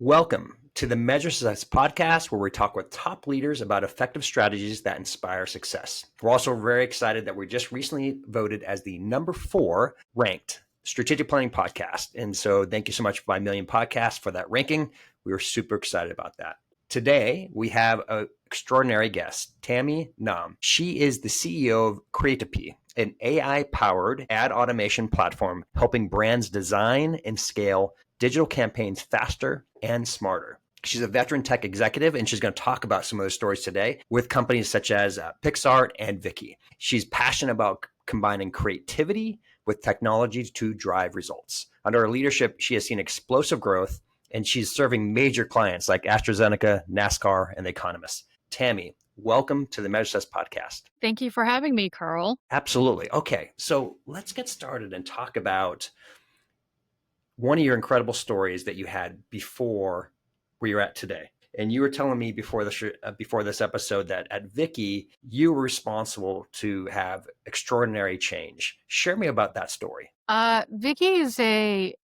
Welcome to the Measure Success podcast, where we talk with top leaders about effective strategies that inspire success. We're also very excited that we just recently voted as the number 4 ranked strategic planning podcast. And so thank you so much, 5 Million Podcasts, for that ranking. We were super excited about that. Today, we have an extraordinary guest, Tammy Nam. She is the CEO of Creatipy, an AI-powered ad automation platform helping brands design and scale digital campaigns faster and smarter. She's a veteran tech executive, and she's going to talk about some of those stories today with companies such as Pixar and Viki. She's passionate about combining creativity with technology to drive results. Under her leadership, she has seen explosive growth, and she's serving major clients like AstraZeneca, NASCAR, and The Economist. Tammy, welcome to the Measure Success podcast. Thank you for having me, Carl. Absolutely. Okay, so let's get started and talk about one of your incredible stories that you had before where you're at today. And you were telling me before this episode that at Viki, you were responsible to have extraordinary change. Share me about that story. Viki is a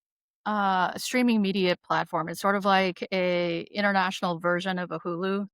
streaming media platform. It's sort of like a international version of a Hulu.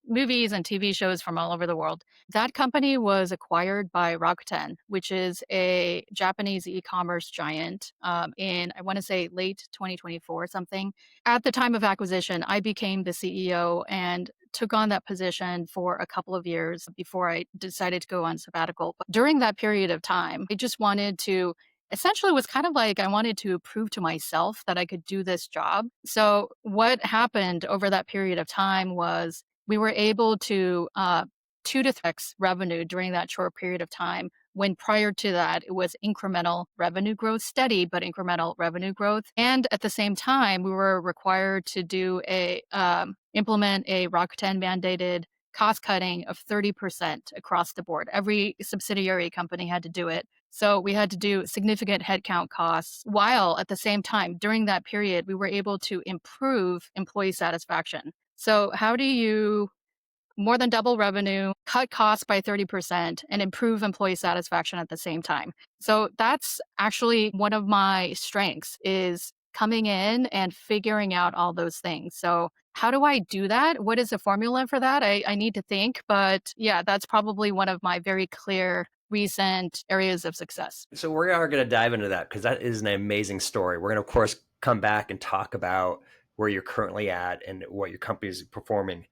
Movies and TV shows from all over the world. That company was acquired by Rakuten, which is a Japanese e-commerce giant in, I want to say, late 2024 or something. At the time of acquisition, I became the CEO and took on that position for a couple of years before I decided to go on sabbatical. But during that period of time, I just wanted to essentially was kind of like I wanted to prove to myself that I could do this job. So what happened over that period of time was we were able to 2 to 3x revenue during that short period of time, when prior to that, it was incremental revenue growth, steady, but incremental revenue growth. And at the same time, we were required to implement a Rakuten mandated cost cutting of 30% across the board. Every subsidiary company had to do it. So we had to do significant headcount costs, while at the same time, during that period, we were able to improve employee satisfaction. So how do you more than double revenue, cut costs by 30%, and improve employee satisfaction at the same time? So that's actually one of my strengths, is coming in and figuring out all those things. So how do I do that? What is the formula for that? I need to think, but yeah, that's probably one of my very clear recent areas of success. So we are going to dive into that because that is an amazing story. We're going to, of course, come back and talk about where you're currently at and what your company is performing.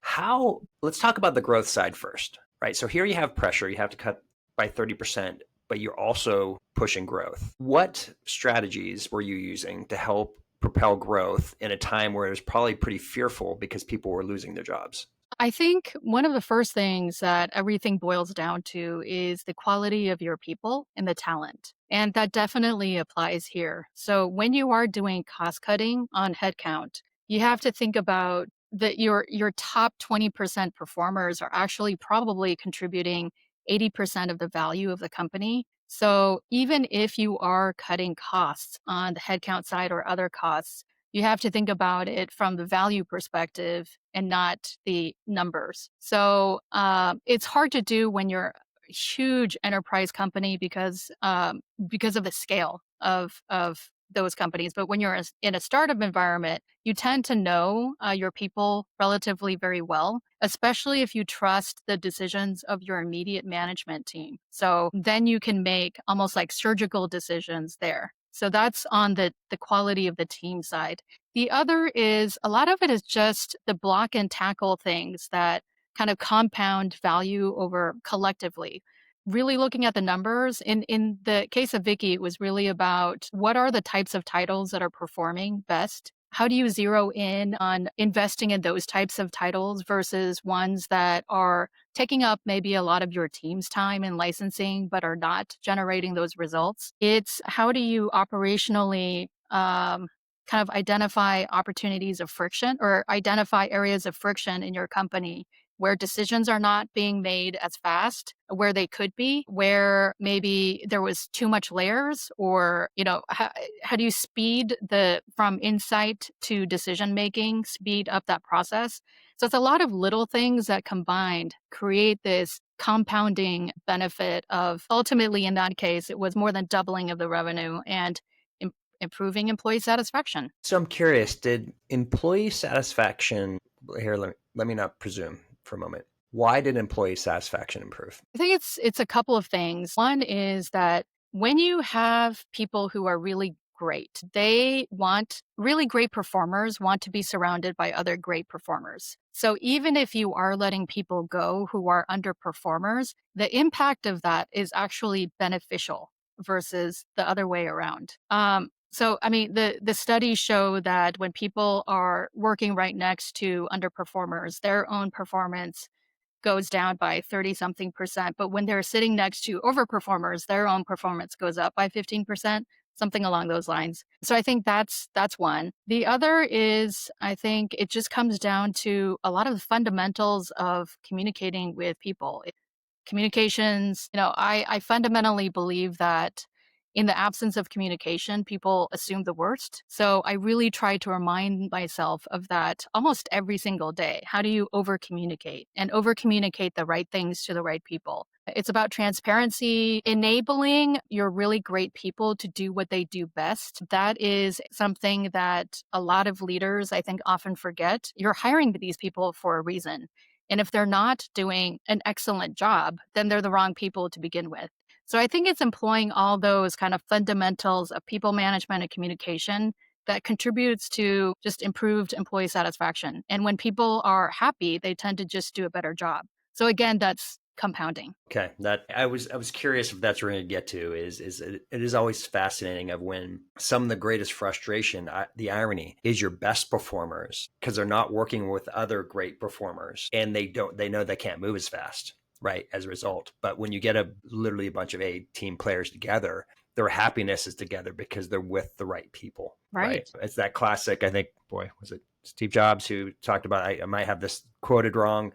Let's talk about the growth side first, right? So here you have pressure, you have to cut by 30%, but you're also pushing growth. What strategies were you using to help propel growth in a time where it was probably pretty fearful because people were losing their jobs? I think one of the first things that everything boils down to is the quality of your people and the talent. And that definitely applies here. So when you are doing cost cutting on headcount, you have to think about that your top 20% performers are actually probably contributing 80% of the value of the company. So even if you are cutting costs on the headcount side or other costs, you have to think about it from the value perspective and not the numbers. So it's hard to do when you're a huge enterprise company because of the scale of those companies. But when you're in a startup environment, you tend to know your people relatively very well, especially if you trust the decisions of your immediate management team. So then you can make almost like surgical decisions there. So that's on the quality of the team side. The other is a lot of it is just the block and tackle things that kind of compound value over collectively. Really looking at the numbers. In the case of Viki, it was really about what are the types of titles that are performing best? How do you zero in on investing in those types of titles versus ones that are taking up maybe a lot of your team's time in licensing, but are not generating those results? It's how do you operationally kind of identify opportunities of friction or identify areas of friction in your company where decisions are not being made as fast, where they could be, where maybe there was too much layers, or, how do you speed from insight to decision making, speed up that process? So it's a lot of little things that combined create this compounding benefit of ultimately, in that case, it was more than doubling of the revenue and improving employee satisfaction. So I'm curious, did employee satisfaction, here, let me not presume for a moment. Why did employee satisfaction improve? I think it's a couple of things. One is that when you have people who are really great, they want really great performers want to be surrounded by other great performers. So even if you are letting people go who are underperformers, the impact of that is actually beneficial versus the other way around. So I mean the studies show that when people are working right next to underperformers, their own performance goes down by 30 something percent. But when they're sitting next to overperformers, their own performance goes up by 15%, something along those lines. So I think that's one. The other is I think it just comes down to a lot of the fundamentals of communicating with people. Communications, I fundamentally believe that in the absence of communication, people assume the worst. So I really try to remind myself of that almost every single day. How do you over communicate and over communicate the right things to the right people? It's about transparency, enabling your really great people to do what they do best. That is something that a lot of leaders, I think, often forget. You're hiring these people for a reason. And if they're not doing an excellent job, then they're the wrong people to begin with. So I think it's employing all those kind of fundamentals of people management and communication that contributes to just improved employee satisfaction. And when people are happy, they tend to just do a better job. So again, that's compounding. Okay, that I was curious if that's where we're going to get to. It is always fascinating of when some of the greatest frustration, the irony is your best performers, because they're not working with other great performers, and they know they can't move as fast, right? As a result, but when you get literally a bunch of A team players together, their happiness is together because they're with the right people, Right. It's that classic. I think, boy, was it Steve Jobs who talked about? I might have this quoted wrong.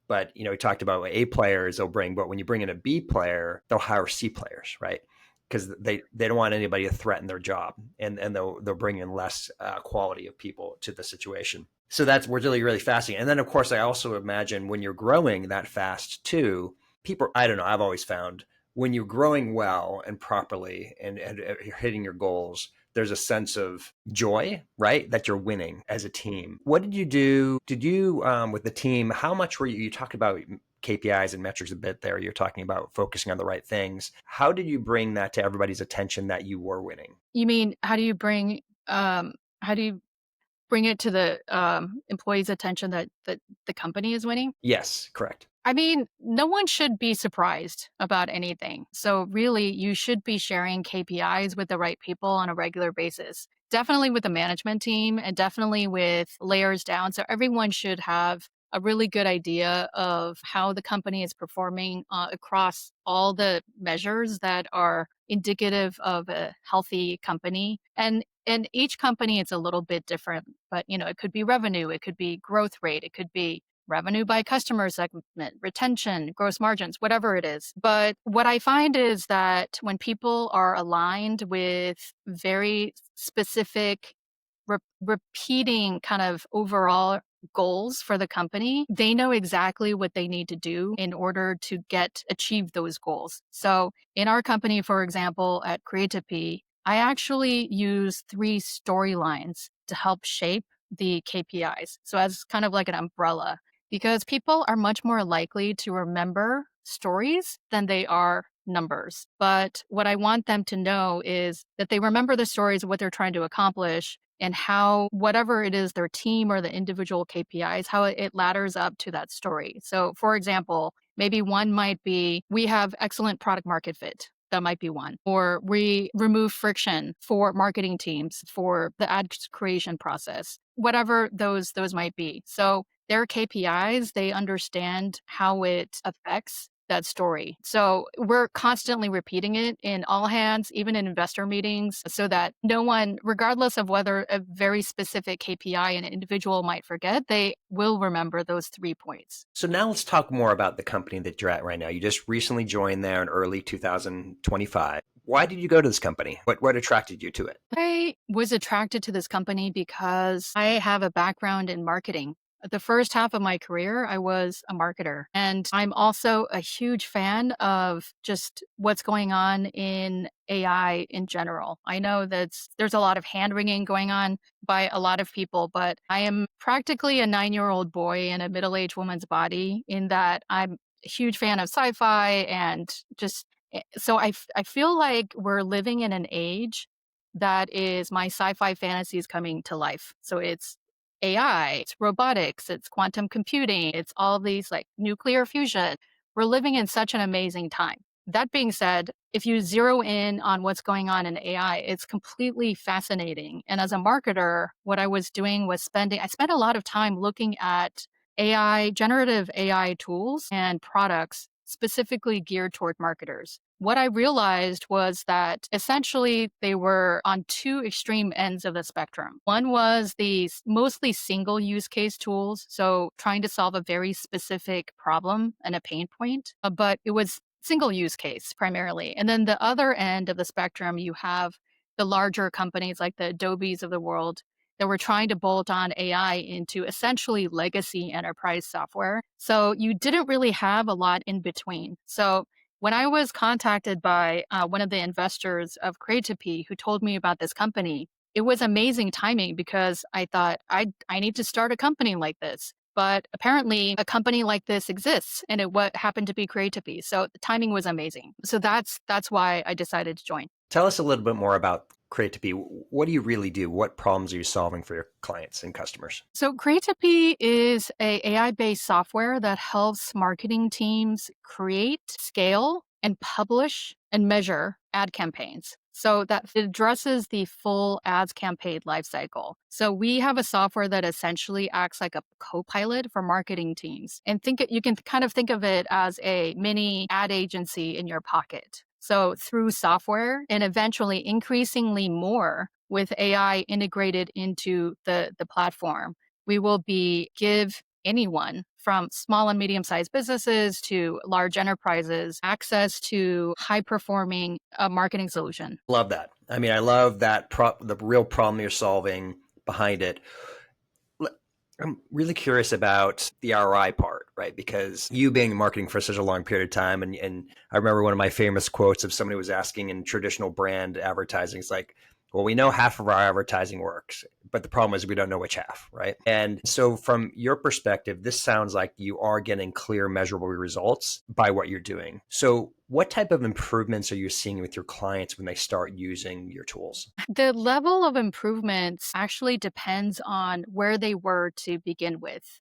But he talked about A players they'll bring, but when you bring in a B player, they'll hire C players, right? Because they don't want anybody to threaten their job, and they'll bring in less quality of people to the situation. So that's really, really fascinating. And then of course I also imagine when you're growing that fast too, people, I don't know, I've always found when you're growing well and properly and you're hitting your goals, there's a sense of joy, right? That you're winning as a team. What did you do? Did you, with the team, how much were you talked about KPIs and metrics a bit there. You're talking about focusing on the right things. How did you bring that to everybody's attention that you were winning? You mean, how do you bring it to the employees' attention that the company is winning? Yes, correct. I mean, no one should be surprised about anything. So really, you should be sharing KPIs with the right people on a regular basis. Definitely with the management team and definitely with layers down. So everyone should have a really good idea of how the company is performing across all the measures that are indicative of a healthy company. And each company it's a little bit different, but it could be revenue, it could be growth rate, it could be revenue by customer segment, retention, gross margins, whatever it is. But what I find is that when people are aligned with very specific, repeating kind of overall goals for the company, they know exactly what they need to do in order to achieve those goals. So in our company, for example, at Creative P, I actually use 3 storylines to help shape the KPIs. So as kind of like an umbrella, because people are much more likely to remember stories than they are numbers. But what I want them to know is that they remember the stories of what they're trying to accomplish and how whatever it is, their team or the individual KPIs, how it ladders up to that story. So for example, maybe one might be, we have excellent product market fit. That might be one. Or we remove friction for marketing teams for the ad creation process, whatever those might be. So their KPIs, they understand how it affects that story. So we're constantly repeating it in all hands, even in investor meetings, so that no one, regardless of whether a very specific KPI an individual might forget, they will remember those 3 points. So now let's talk more about the company that you're at right now. You just recently joined there in early 2025. Why did you go to this company? What attracted you to it? I was attracted to this company because I have a background in marketing. The first half of my career, I was a marketer. And I'm also a huge fan of just what's going on in AI in general. I know that there's a lot of hand wringing going on by a lot of people, but I am practically a 9-year-old boy in a middle aged woman's body, in that I'm a huge fan of sci fi and just. So I feel like we're living in an age that is my sci-fi fantasies coming to life. So it's AI, it's robotics, it's quantum computing, it's all these like nuclear fusion. We're living in such an amazing time. That being said, if you zero in on what's going on in AI, it's completely fascinating. And as a marketer, what I was doing was I spent a lot of time looking at AI, generative AI tools and products specifically geared toward marketers. What I realized was that essentially they were on two extreme ends of the spectrum. One was these mostly single use case tools, so trying to solve a very specific problem and a pain point, but it was single use case primarily. And then the other end of the spectrum, you have the larger companies like the Adobes of the world that were trying to bolt on AI into essentially legacy enterprise software. So you didn't really have a lot in between. So when I was contacted by one of the investors of Creatipy who told me about this company, it was amazing timing because I thought I need to start a company like this. But apparently, a company like this exists, and it what happened to be Creatipy. So the timing was amazing. So that's why I decided to join. Tell us a little bit more about Creatipy. What do you really do? What problems are you solving for your clients and customers? So Creatipy is a AI-based software that helps marketing teams create, scale, and publish and measure ad campaigns. So that it addresses the full ads campaign lifecycle. So we have a software that essentially acts like a co-pilot for marketing teams. And you can kind of think of it as a mini ad agency in your pocket. So through software and eventually increasingly more with AI integrated into the platform, we will give anyone from small and medium sized businesses to large enterprises access to high performing marketing solution. Love that. I mean, I love that the real problem you're solving behind it. I'm really curious about the ROI part, right? Because you being in marketing for such a long period of time, and I remember one of my famous quotes of somebody was asking in traditional brand advertising, it's like, well, we know half of our advertising works, but the problem is we don't know which half, right? And so from your perspective, this sounds like you are getting clear, measurable results by what you're doing. So what type of improvements are you seeing with your clients when they start using your tools? The level of improvements actually depends on where they were to begin with.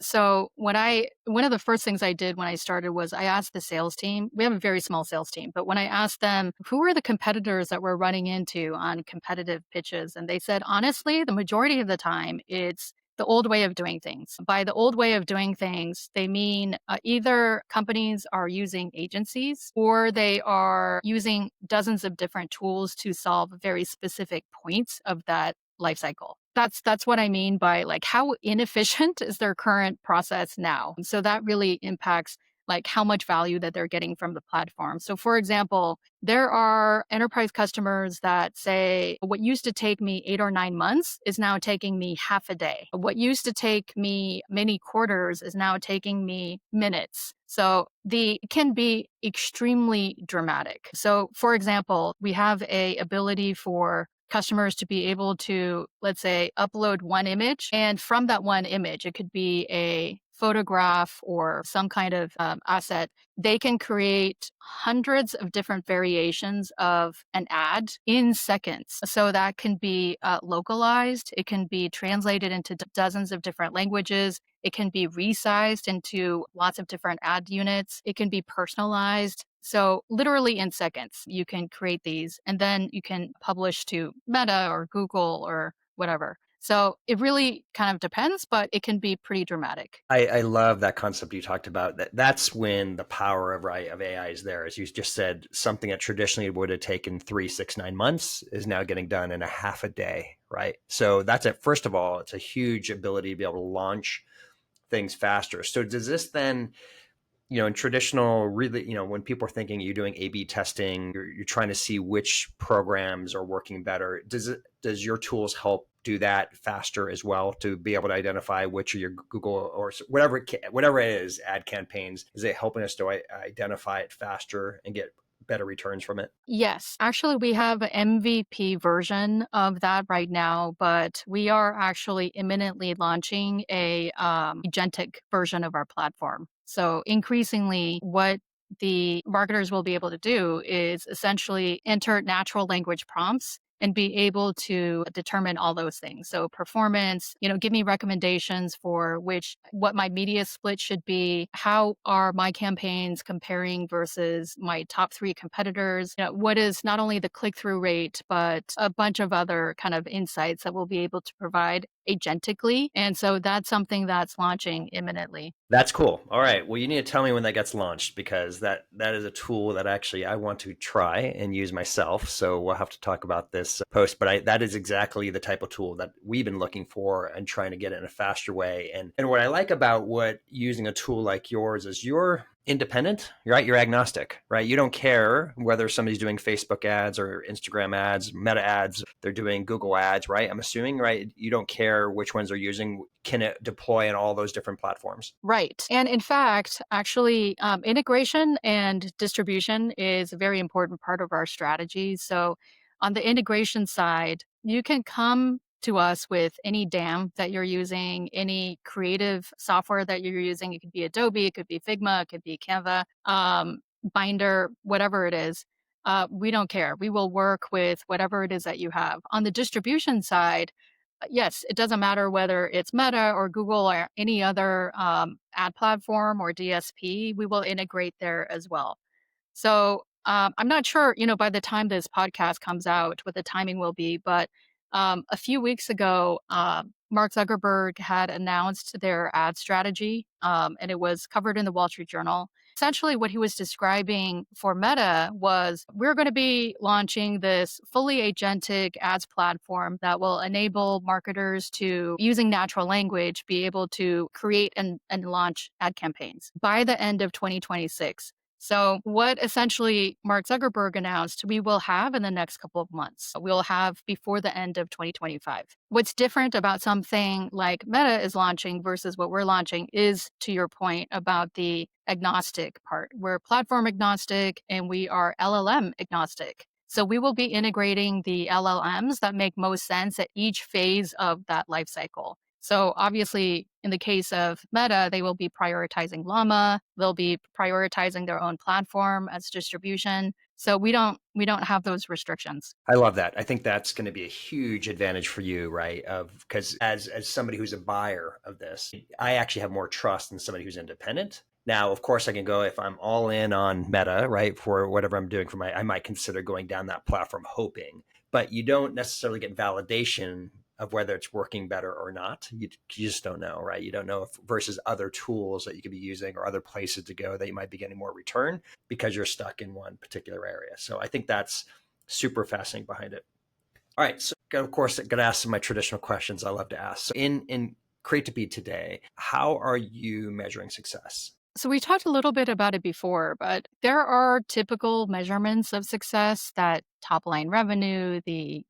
So one of the first things I did when I started was I asked the sales team. We have a very small sales team, but when I asked them who were the competitors that we're running into on competitive pitches, and they said honestly, the majority of the time it's the old way of doing things. By the old way of doing things, they mean either companies are using agencies or they are using dozens of different tools to solve very specific points of that life cycle. That's what I mean by like how inefficient is their current process now. So that really impacts like how much value that they're getting from the platform. So for example, there are enterprise customers that say what used to take me 8 or 9 months is now taking me half a day. What used to take me many quarters is now taking me minutes. So it can be extremely dramatic. So for example, we have a ability for customers to be able to, let's say, upload one image. And from that one image, it could be a photograph or some kind of asset. They can create hundreds of different variations of an ad in seconds. So that can be localized. It can be translated into dozens of different languages. It can be resized into lots of different ad units. It can be personalized. So literally in seconds, you can create these and then you can publish to Meta or Google or whatever. So it really kind of depends, but it can be pretty dramatic. I love that concept you talked about. That's when the power of AI is there. As you just said, something that traditionally would have taken 3, 6, 9 months is now getting done in a half a day, right? So that's it. First of all, it's a huge ability to be able to launch things faster. So does this then In traditional, really, when people are thinking you're doing A/B testing, you're trying to see which programs are working better. Does your tools help do that faster as well, to be able to identify which are your Google or whatever it is, ad campaigns? Is it helping us to identify it faster and get better returns from it? Yes, actually, we have an MVP version of that right now, but we are actually imminently launching a agentic version of our platform. So increasingly, what the marketers will be able to do is essentially enter natural language prompts and be able to determine all those things. So performance, give me recommendations for what my media split should be. How are my campaigns comparing versus my top three competitors? What is not only the click-through rate, but a bunch of other kind of insights that we'll be able to provide agentically. And so that's something that's launching imminently. That's cool. All right. Well, you need to tell me when that gets launched, because that is a tool that actually I want to try and use myself. So we'll have to talk about this post, but that is exactly the type of tool that we've been looking for and trying to get it in a faster way. And what I like about using a tool like yours is you're independent, right? You're agnostic, right? You don't care whether somebody's doing Facebook ads or Instagram ads, Meta ads, they're doing Google ads, right? I'm assuming, right? You don't care which ones they're using. Can it deploy on all those different platforms? Right. And in fact, actually, integration and distribution is a very important part of our strategy. So, on the integration side, you can come to us with any DAM that you're using, any creative software that you're using. It could be Adobe, it could be Figma, it could be Canva, Binder, whatever it is. We don't care. We will work with whatever it is that you have. On the distribution side, yes, it doesn't matter whether it's Meta or Google or any other ad platform or DSP, we will integrate there as well. So I'm not sure, by the time this podcast comes out, what the timing will be, but a few weeks ago, Mark Zuckerberg had announced their ad strategy, and it was covered in the Wall Street Journal. Essentially, what he was describing for Meta was we're going to be launching this fully agentic ads platform that will enable marketers to, using natural language, be able to create and launch ad campaigns by the end of 2026. So, what essentially Mark Zuckerberg announced we will have in the next couple of months, we'll have before the end of 2025. What's different about something like Meta is launching versus what we're launching is, to your point, about the agnostic part. We're platform agnostic and we are LLM agnostic. So, we will be integrating the LLMs that make most sense at each phase of that life cycle. So obviously, in the case of Meta, they will be prioritizing Llama. They'll be prioritizing their own platform as distribution. So we don't have those restrictions. I love that. I think that's going to be a huge advantage for you, right? Because as somebody who's a buyer of this, I actually have more trust than somebody who's independent. Now, of course, I can go if I'm all in on Meta, right, for whatever I'm doing I might consider going down that platform hoping, but you don't necessarily get validation of whether it's working better or not. You just don't know, right? You don't know if versus other tools that you could be using or other places to go that you might be getting more return because you're stuck in one particular area. So I think that's super fascinating behind it. All right. So of course, I'm going to ask some of my traditional questions I love to ask. So in Create to Be today, how are you measuring success? So we talked a little bit about it before, but there are typical measurements of success, that top line revenue, the,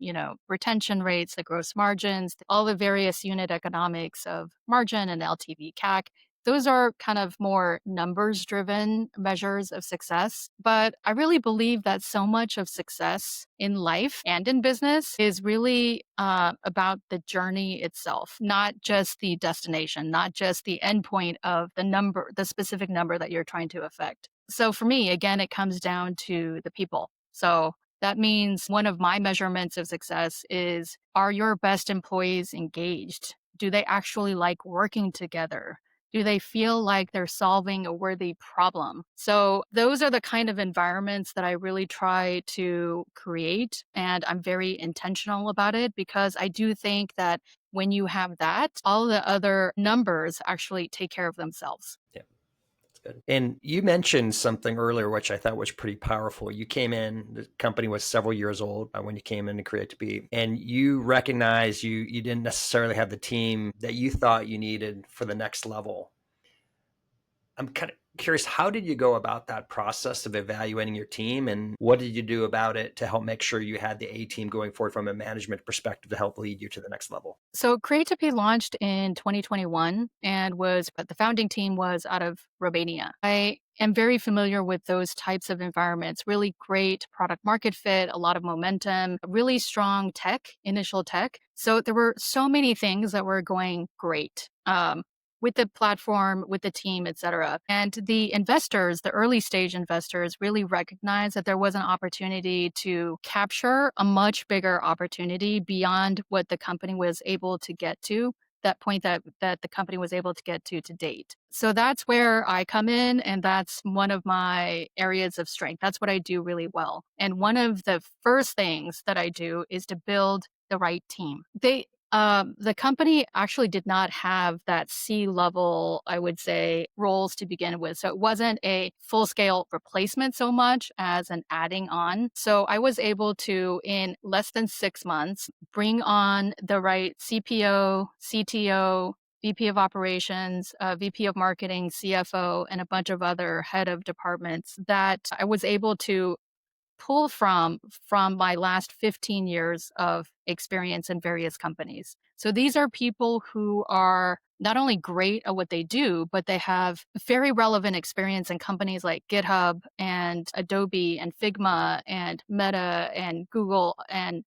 retention rates, the gross margins, all the various unit economics of margin and LTV CAC. Those are kind of more numbers driven measures of success. But I really believe that so much of success in life and in business is really about the journey itself, not just the destination, not just the endpoint of the specific number that you're trying to affect. So for me, again, it comes down to the people. So that means one of my measurements of success is, are your best employees engaged? Do they actually like working together? Do they feel like they're solving a worthy problem? So those are the kind of environments that I really try to create. And I'm very intentional about it because I do think that when you have that, all the other numbers actually take care of themselves. Yeah. Good. And you mentioned something earlier, which I thought was pretty powerful. You came in, the company was several years old when you came in to Create to Be, and you recognized you didn't necessarily have the team that you thought you needed for the next level. I'm kind of Curious, how did you go about that process of evaluating your team, and what did you do about it to help make sure you had the A team going forward from a management perspective to help lead you to the next level? So Create to Be launched in 2021 and was the founding team was out of Romania. I am very familiar with those types of environments, really great product market fit, a lot of momentum, really strong tech, initial tech. So there were so many things that were going great. With the platform, with the team, et cetera. And the investors, the early stage investors, really recognized that there was an opportunity to capture a much bigger opportunity beyond what the company was able to get to, that point that the company was able to get to date. So that's where I come in, and that's one of my areas of strength. That's what I do really well. And one of the first things that I do is to build the right team. The company actually did not have that C-level, I would say, roles to begin with. So it wasn't a full-scale replacement so much as an adding on. So I was able to, in less than 6 months, bring on the right CPO, CTO, VP of operations, VP of marketing, CFO, and a bunch of other head of departments that I was able to pull from my last 15 years of experience in various companies. So these are people who are not only great at what they do, but they have very relevant experience in companies like GitHub and Adobe and Figma and Meta and Google and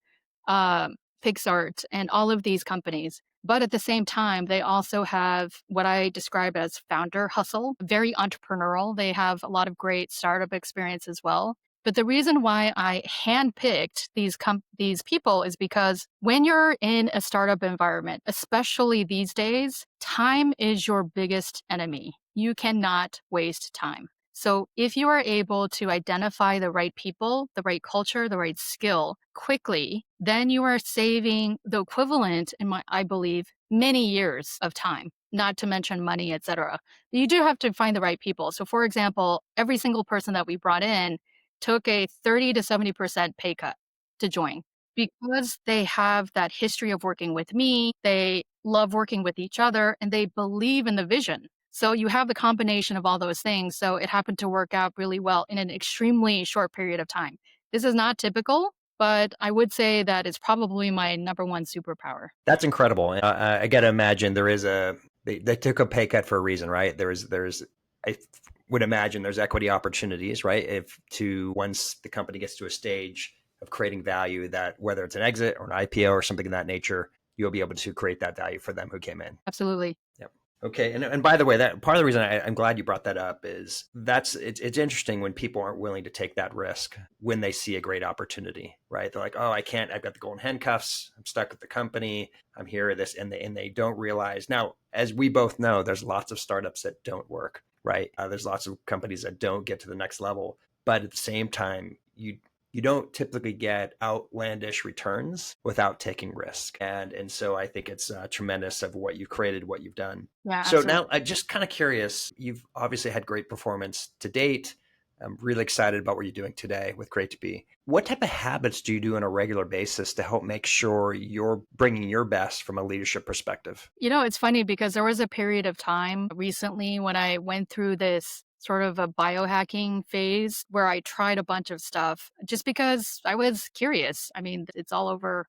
Pixart and all of these companies. But at the same time, they also have what I describe as founder hustle, very entrepreneurial. They have a lot of great startup experience as well. But the reason why I handpicked these people is because when you're in a startup environment, especially these days, time is your biggest enemy. You cannot waste time. So if you are able to identify the right people, the right culture, the right skill quickly, then you are saving the equivalent I believe, many years of time, not to mention money, etc. You do have to find the right people. So for example, every single person that we brought in took a 30 to 70% pay cut to join because they have that history of working with me. They love working with each other and they believe in the vision. So you have the combination of all those things. So it happened to work out really well in an extremely short period of time. This is not typical, but I would say that it's probably my number one superpower. That's incredible. I got to imagine they took a pay cut for a reason, right? I would imagine there's equity opportunities, right? If to once the company gets to a stage of creating value, that whether it's an exit or an IPO or something of that nature, you'll be able to create that value for them who came in. Absolutely. Yep. Okay, and by the way, that part of the reason I'm glad you brought that up is it's interesting when people aren't willing to take that risk when they see a great opportunity, right? They're like, oh, I can't, I've got the golden handcuffs, I'm stuck with the company, I'm here at this, and they don't realize. Now, as we both know, there's lots of startups that don't work, right? There's lots of companies that don't get to the next level, but at the same time, you don't typically get outlandish returns without taking risk. And so I think it's tremendous of what you've created, what you've done. Yeah, So absolutely. now I'm just kind of curious, you've obviously had great performance to date. I'm really excited about what you're doing today with Great to Be. What type of habits do you do on a regular basis to help make sure you're bringing your best from a leadership perspective? It's funny because there was a period of time recently when I went through this sort of a biohacking phase where I tried a bunch of stuff just because I was curious. I mean, it's all over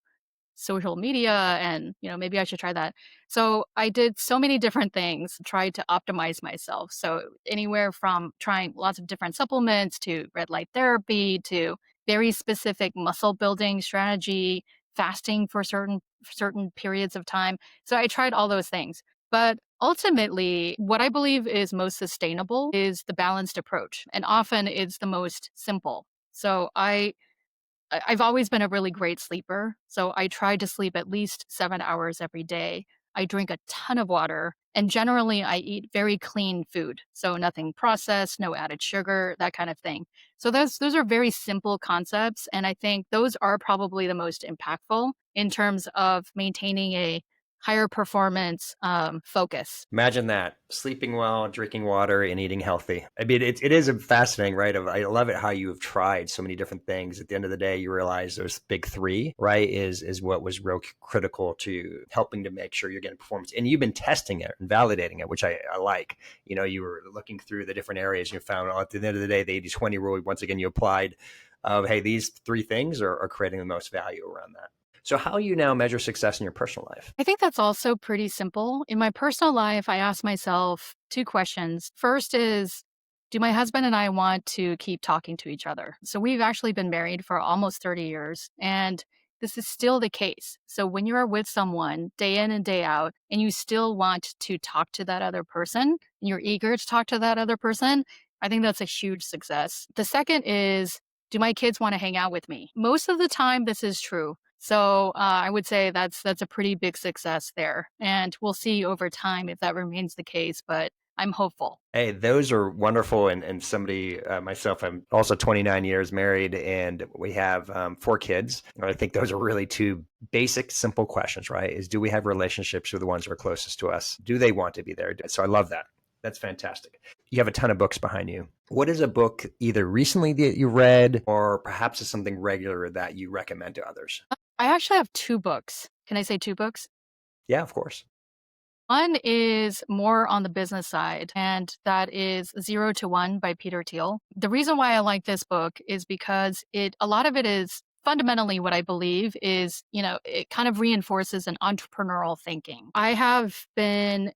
social media and, maybe I should try that. So I did so many different things, tried to optimize myself. So anywhere from trying lots of different supplements to red light therapy to very specific muscle building strategy, fasting for certain periods of time. So I tried all those things. But ultimately, what I believe is most sustainable is the balanced approach. And often it's the most simple. So I've always been a really great sleeper, so I try to sleep at least 7 hours every day. I drink a ton of water, and generally I eat very clean food, so nothing processed, no added sugar, that kind of thing. So those are very simple concepts, and I think those are probably the most impactful in terms of maintaining higher performance focus. Imagine that, sleeping well, drinking water, and eating healthy. I mean, it is fascinating, right? I love it how you have tried so many different things. At the end of the day, you realize those big three, right, is what was real critical to helping to make sure you're getting performance. And you've been testing it and validating it, which I like. You were looking through the different areas and you found, at the end of the day, the 80-20 rule, once again, you applied of, hey, these three things are creating the most value around that. So how you now measure success in your personal life? I think that's also pretty simple. In my personal life, I ask myself two questions. First is, do my husband and I want to keep talking to each other? So we've actually been married for almost 30 years, and this is still the case. So when you are with someone day in and day out, and you still want to talk to that other person, and you're eager to talk to that other person, I think that's a huge success. The second is, do my kids want to hang out with me? Most of the time, this is true. So I would say that's a pretty big success there, and we'll see over time if that remains the case. But I'm hopeful. Hey, those are wonderful. And somebody, myself, I'm also 29 years married and we have 4 kids. And I think those are really two basic, simple questions, right? Is, do we have relationships with the ones who are closest to us? Do they want to be there? So I love that. That's fantastic. You have a ton of books behind you. What is a book either recently that you read or perhaps is something regular that you recommend to others? I actually have 2 books. Can I say 2 books? Yeah, of course. One is more on the business side, and that is Zero to One by Peter Thiel. The reason why I like this book is because a lot of it is fundamentally what I believe is, it kind of reinforces an entrepreneurial thinking. I have been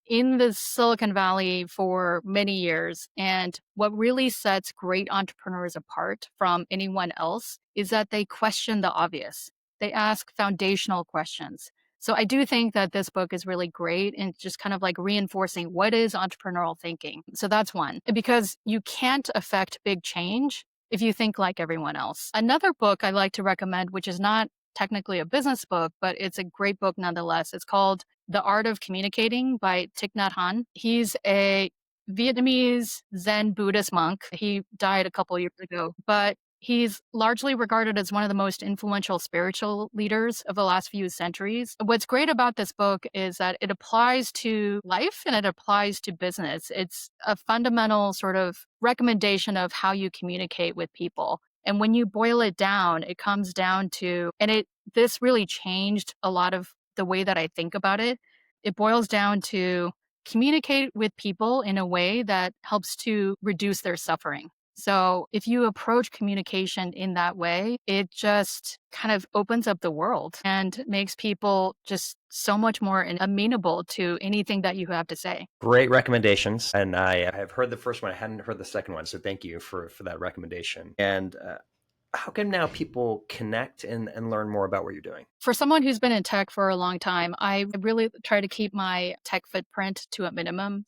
in the Silicon Valley for many years, and what really sets great entrepreneurs apart from anyone else is that they question the obvious. They ask foundational questions. So I do think that this book is really great and just kind of like reinforcing what is entrepreneurial thinking. So that's one, because you can't affect big change if you think like everyone else. Another book I like to recommend, which is not technically a business book, but it's a great book nonetheless. It's called The Art of Communicating by Thich Nhat Hanh. He's a Vietnamese Zen Buddhist monk. He died a couple years ago, but he's largely regarded as one of the most influential spiritual leaders of the last few centuries. What's great about this book is that it applies to life and it applies to business. It's a fundamental sort of recommendation of how you communicate with people. And when you boil it down, it comes down to, this really changed a lot of the way that I think about it. It boils down to communicate with people in a way that helps to reduce their suffering. So if you approach communication in that way, it just kind of opens up the world and makes people just so much more amenable to anything that you have to say. Great recommendations. And I have heard the first one. I hadn't heard the second one. So thank you for that recommendation. And how can now people connect and learn more about what you're doing? For someone who's been in tech for a long time, I really try to keep my tech footprint to a minimum.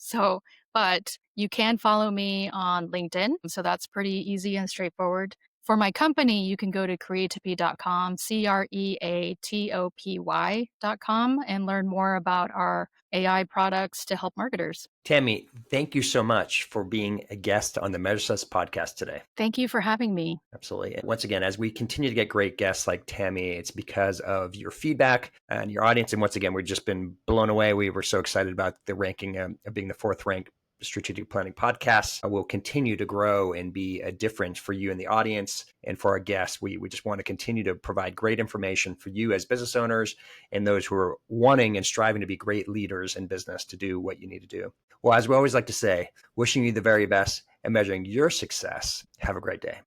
But you can follow me on LinkedIn. So that's pretty easy and straightforward. For my company, you can go to creatopy.com, creatopy.com, and learn more about our AI products to help marketers. Tammy, thank you so much for being a guest on the Measure Success podcast today. Thank you for having me. Absolutely. And once again, as we continue to get great guests like Tammy, it's because of your feedback and your audience. And once again, we've just been blown away. We were so excited about the ranking of being the 4th ranked strategic planning podcast. Will continue to grow and be a difference for you and the audience and for our guests. We just want to continue to provide great information for you as business owners and those who are wanting and striving to be great leaders in business to do what you need to do. Well, as we always like to say, wishing you the very best and measuring your success. Have a great day.